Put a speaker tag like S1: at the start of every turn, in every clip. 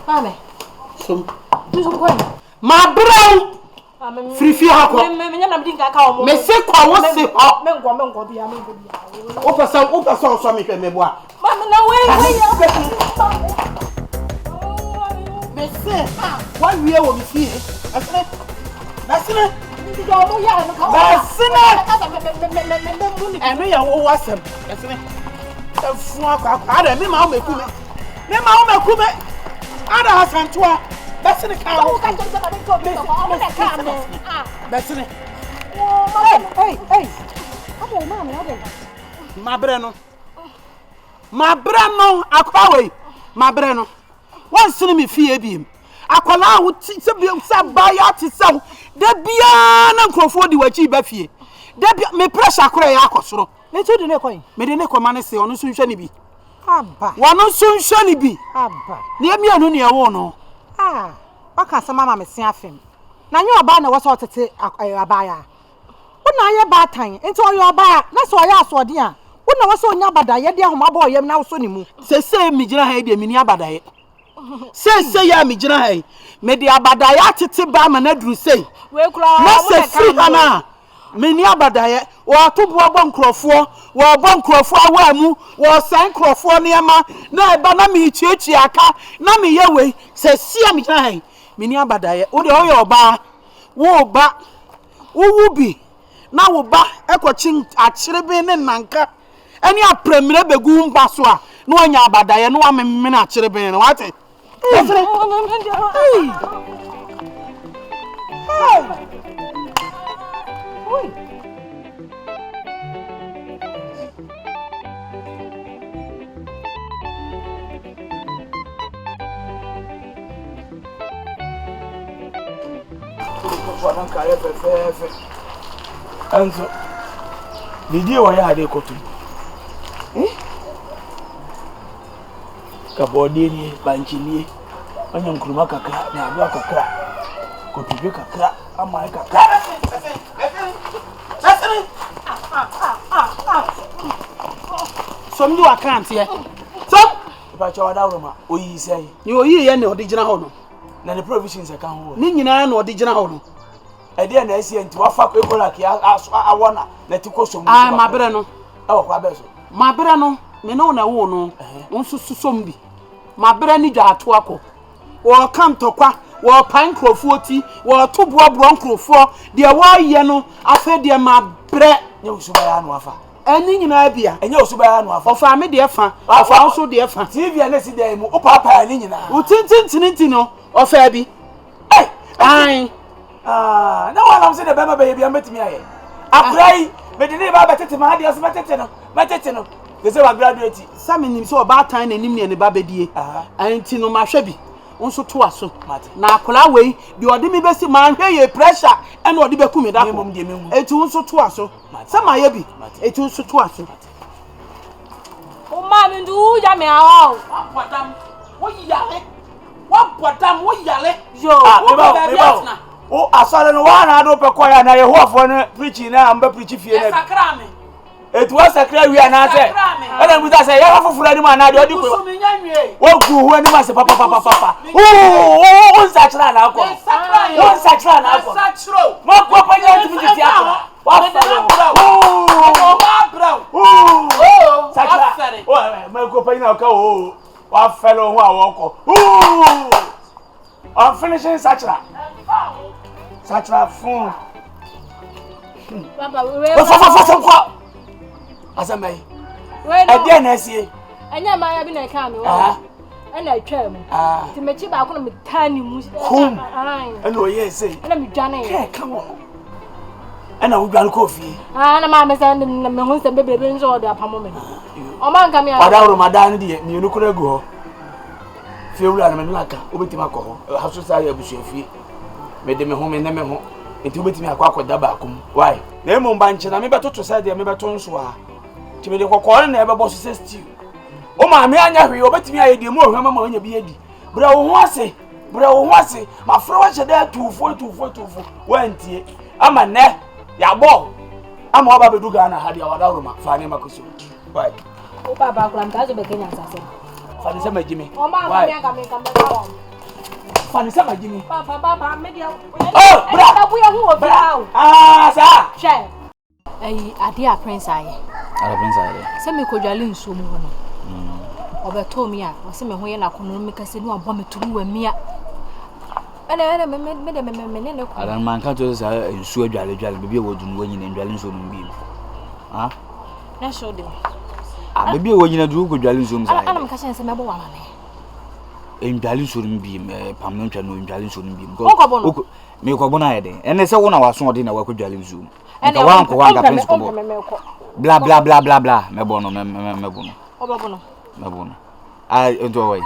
S1: Mame.
S2: Som.
S1: Tu som kwani?
S2: Ma brown. Frifi hako.
S1: Me nyam na mdinka ka o mo.
S2: Me se kwa wo se ho.
S1: Me ngwa bia me ngwa bia.
S2: O person so me hwe me boa.
S1: Mame na we ya.
S2: Me se wa wie wo me fie. Asene.
S1: Ndi do mo ya no ka.
S2: Eno ya wo wasem. Asene. Efu akwa ada me ma o meku me. Me ma o meku me. Ada hasantoa. Besine ka wo ka jom ba ko me o me ka me. Besine.
S1: Hey. Ade ma me ade.
S2: Mabre no akwa we. Mabre no. Won sene me fie biem. Akwala wo se biem sa ba ya ti saw. Da bia na nkrofo di wachi ba fie. Da bia me pressure akora ya akosoro.
S1: Me tu de ne koyi.
S2: Me de ne ko mane se onu so nhwe ni bi.
S1: Aba.
S2: Wono so nhwe ni bi.
S1: Aba.
S2: Ne amianu ne ewo no.
S1: Waka sama mama se afem. Na nye oba na wo so tete abaya. Wona ye batan, enti oyo oba na so oya asode a. Wona wo so onya badaye de ahoma ba oyem na wo so ni mu.
S2: Se mi gina ha de mi ni abadaye. Se ya mi gina ha. Me de abadaye atete ba ma na duru sei.
S1: We kura
S2: na se fi hana. Me ni abadaye. Wo atobo bo nkrofo, wo bo nkrofo awa mu, wo san nkrofo ne ma na eba na mi chiachi aka, na me ye we se sia mi gina ha. Me ni abadaye. Wo de oyo oba. Wo ba. Wo wubi. Na wo ba ekwochi achirebe ne nanka. Eni apremire begu mba so a no anya abadaye no amemme na achirebe ne wate.
S3: Anzo video wa ya de kotu ka body ni banchini anya nkuruma kakra na adu kakra kotu kakra ama kakra
S2: Som you account here. Som
S3: pa chawa dawo ma oyi sai
S2: ni oyi ye ne odigina ho no.
S3: Na the provisions aka ho
S2: Ni nyina na odigina ho no.
S3: Ede na esi enti wafa ko ekola ki awona na tikoso mu.
S2: Mabre no.
S3: E wo kwa beso.
S2: Mabre no, me no na wo no. Onsusu som bi. Mabre ni dwa ato akọ. Wo kam tokwa, wo pan krofo ti, wo to boabro nkrofo, de wo ye no, afa de mabre
S3: Nye usuba ya no afa.
S2: Eni nyina bia.
S3: Enye usuba ya no afa.
S2: Ofa me de fa, ofa nso de fa.
S3: TV na si de mu, o papa ni nyina.
S2: Utintintinti no, ofa bi. Ai.
S3: Na wala mse de bema be bia metimi aye. Akrai, me de ne ba betete ma de asema tete no. Metete no. They say we graduate.
S2: Sami nim so ba tan na nim ne ne ba bedie. Anti no ma hwe bi. Onso to aso. Na akola wei, de odi mi besi ma hwe ye pressure e na odi be ku mi da ko. Eti onso to aso. Sama ye bi. Eti onso to aso.
S1: O ma mi ndu ya me awo.
S2: Apodam. Wo yale. Wo podam wo yale.
S1: Yo.
S3: Me o asare no wa na do pe koya na ye hoafo ne preaching na amba preach fie na.
S2: Sakra me.
S3: Etu wa sakra wi ana se. Ena mu ta se ya foforo ani ma na de odi ko.
S2: So me nyanwe.
S3: Wo gu hu ani ma se papa. O sakra na ko. O sakra na ko.
S2: Sakro.
S3: Mo ko pa nya ti mi ti ato. Wa fa. Sakra. O me ko pa nya ka o. Wa fa lo hu awon ko. I'm finishing sakra. Sakra fun.
S1: Papa, we
S3: Fa. Asamai. E dey na sie.
S1: Enya ma ya bi na ka me wo. Ana atwa mu. Ti mechi ba ko na metani mu.
S3: Ana oye sei.
S1: Ana me dwane.
S3: Come on. Ana wo dwan ko fie.
S1: Na ma me san na me hu sem bebe nso de apamo me. O ma nka me ya.
S3: Wada Ramadan de me enu kura gu ho. Fie wura na me naka, obetima ko ho. Haso sa ya busu fie. Me de me ho me ne me ho. Enti obetimi akwa ba akum. Why? Na emu mba nche na me betoto sa de me beto nso a. Ti me de kokore na ebe boss stew. O ma me anya hwe obetimi aye de mu ohwa mama onya bi edi. Bra wo ho ase. Ma fro wa che da tufo. Wantie. Ama ne ya bo. Ama oba bedu Ghana ha dia wada roma fa ne makoso. Why?
S1: O baba kula mtazo be Kenya sasa.
S3: Fa ne se majimi.
S1: O ma ka me ka me ka me ka.
S3: fa ne sɛ magye ni
S4: Papa, me dia.
S3: Oh, bra.
S4: We are who of you.
S3: Sa
S4: Share. Ade a prince aye.
S5: Ala prince aye.
S4: Se me kodwale nsuo mu hono. Obeto mi a, o se me ho ye na kono me kase ni obo me turu wa mia. Ene me ne ko.
S5: Ala man ka to sa nsuo adwale bebe wo dunu wo nyina ndwale nsuo mu bi. Ha?
S4: Na show dem.
S5: Bebe wo nyina du ko dwale nsuo mu sa.
S4: Ana me ka chen se me bo wa mane.
S5: Ndwale nsuo mu bi pam no ntwa no ndwale nsuo mu bi.
S4: Okọbọ no.
S5: Me ko bona yede. Ene se wo na waso ode na wa ko dwale nsuo mu. Nka wa nko wa nka prince ko bo. Bla bla bla bla bla me bono me bono.
S4: Obobono.
S5: Me bono. Ai ento wai.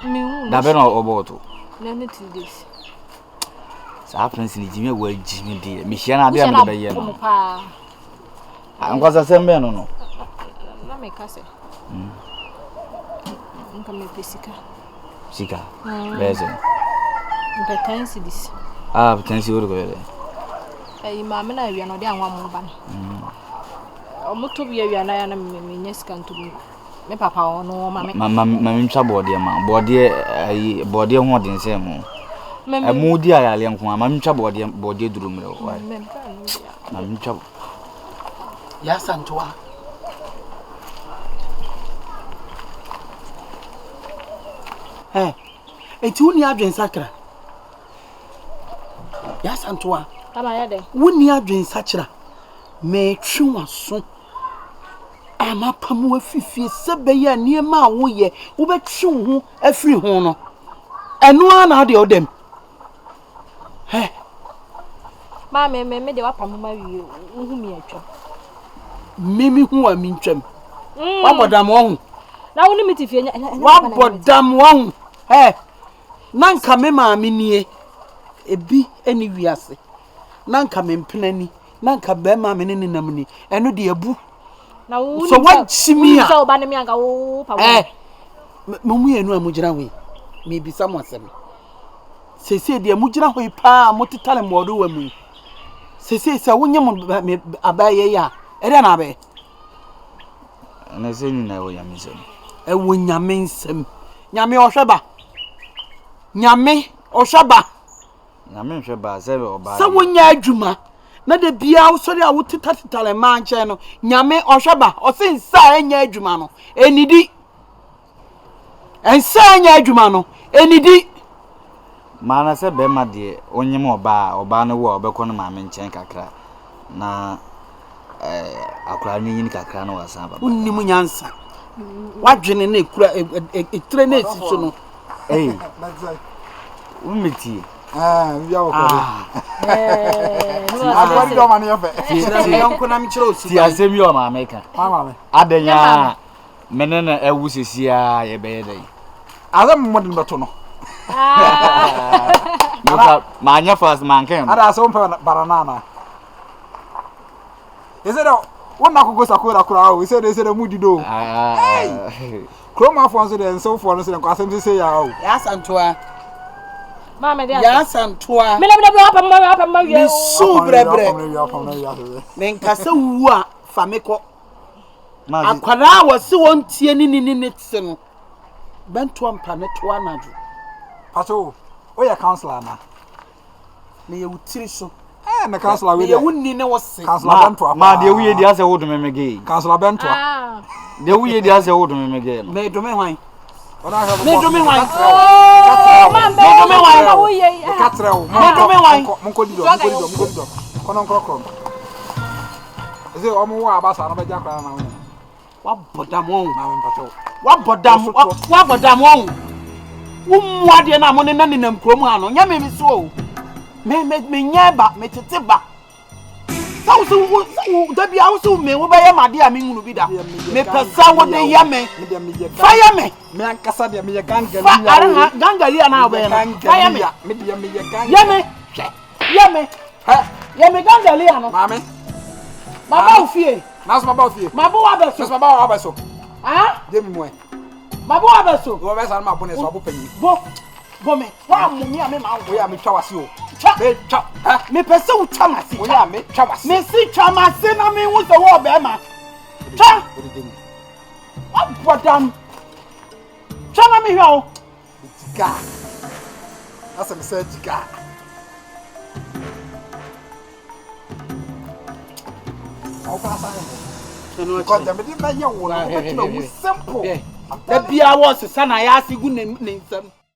S4: Me hu.
S5: Da be no oboto.
S4: Na ne 2 days.
S5: Sa prince ni jimi wa jimi di. Me hia na be am de be ye no. Ankwasa sembe no.
S4: Na me ka se. Nka me pesika.
S5: Sika. Beze.
S4: Nka tansi dis.
S5: Tansi wo ko yele.
S4: Mama na awia no de anwa mo ba no. Omoto bi awia na ya na me nyesika ntubu. Me papa ono mama.
S5: Mama ntwa bode ma. Bode ho de nse mo. Mu di ayale nko mama ntwa bode duru mre wa. Mama ntwa.
S2: Ya santoa. Eti woni adwen sakra. Ya santoa.
S4: Tama ya de.
S2: Woni adwen sakra. Me twa so. Ama pamu afifie sebe ya niema wo ye. Wo betwe ho afiri ho no. Eno na de odem.
S4: Ma me de wa pamu ma wie. Uhu mi atwa.
S2: Mimi hu a mi ntwam. Wabodam wo hu.
S4: Na woni mi tifie nya.
S2: Wabodam wo hu. Nanka me maame nie. Ebi eni wiase. Nanka me mpenani. Nanka be maame ne nenam ni. Eno de abu.
S4: Na woni
S2: so what chimia.
S4: So ba ne mi anka wo pamu.
S2: Mumu enu amugina we. Me bi samwasem. Sese de amugina hoi pa motitale modo wa mu. Sese se wonyem abaye ya. Ere na abaye.
S5: Na se ni na wo yame nsem.
S2: Ewo nyame nsem. Nyame ohweba. Nyame ohweba.
S5: Nyame nhweba se oba.
S2: Sa wonya adwuma. Na de bia wo sori a wo titatale manche no. Nyame ohweba. O se nsa enya adwuma no. Enidi. Ensa enya adwuma no. Enidi.
S5: Mana se be ma de onyem oba no wo obekọ no maame nchen kakra. Na akura nyin kakra no wasan baba.
S2: Unnim nyansa. Wadwene na ekura etre na esiso no.
S5: Umiti.
S3: Via wo ko.
S4: Akwari
S3: do mane yefe.
S2: Yonko na mchire osi.
S5: Ti asemi o maame ka.
S3: Maame.
S5: Adenya menene ewu sesia ye be dey.
S3: Azam modin beto no.
S5: Ma anya fast man kan.
S3: Ada so mpa banana. Ese do wona kogo sakura kura o ese de mudi do. Chroma for so de so for no se ko asem se ya o.
S2: Ya santoa.
S4: Mama de.
S2: Ya santoa.
S4: Me le wa pa ma wie.
S2: Mi su brebre. Men kasa wu a fa meko. Akwara wose wontie ni tse no. Bentu ampa ne to anaju.
S3: Pato, o ya counselor na.
S2: Me ye wutiri so.
S3: Na counselor we
S2: ye wunni ne wose.
S3: Counselor Bento.
S5: Ma de wuye di ase wodo memege.
S3: Counselor Bento.
S5: De wuye di ase wodo memege.
S2: Me do me hwan.
S3: Me
S2: do me hwan.
S4: Man be.
S2: Me do me hwan.
S4: Wuye.
S3: Katre o.
S2: Me do me hwan.
S3: Monko dido. Kono krokro. Eze o mo wa abasa no be jakra na wo.
S2: Wabodam won.
S3: Na me pato.
S2: Wabodam won. Wumwade na mo ne nanenam krom ha no. Nya me so o. Me nya ba, me tete ba. Sawo da bia wo so me wo be ye made a me hunu bi da. Me pesa wo de ye me. Fire me.
S3: Me ankasa de me ye gangali.
S2: Gangali na wo no. Fire me.
S3: Me de me ye gangali.
S2: Ye me. Ye me gangali ano.
S3: Mame.
S2: Mama ofie.
S3: Nas mama ofie.
S2: Mabo abeso.
S3: Nas mama abeso.
S2: Ah?
S3: De mi moe.
S2: Mabo abeso.
S3: Wo be san ma bone so abopanyi.
S2: Bo me. Wa mu mi a me ma wo.
S3: Wo ya me twa wase o.
S2: Me twa. Me pese wo twa mase.
S3: Wo ya me twa wase.
S2: Me si twa mase na me wo so wo be ma. Twa. Abodam. Twa na me hwa o.
S3: Ga.
S2: Asa me say jika. How fast are you? Because the medina ya wo na ko be simple.
S3: Da bia wo sesa na ya asigu ne nsam.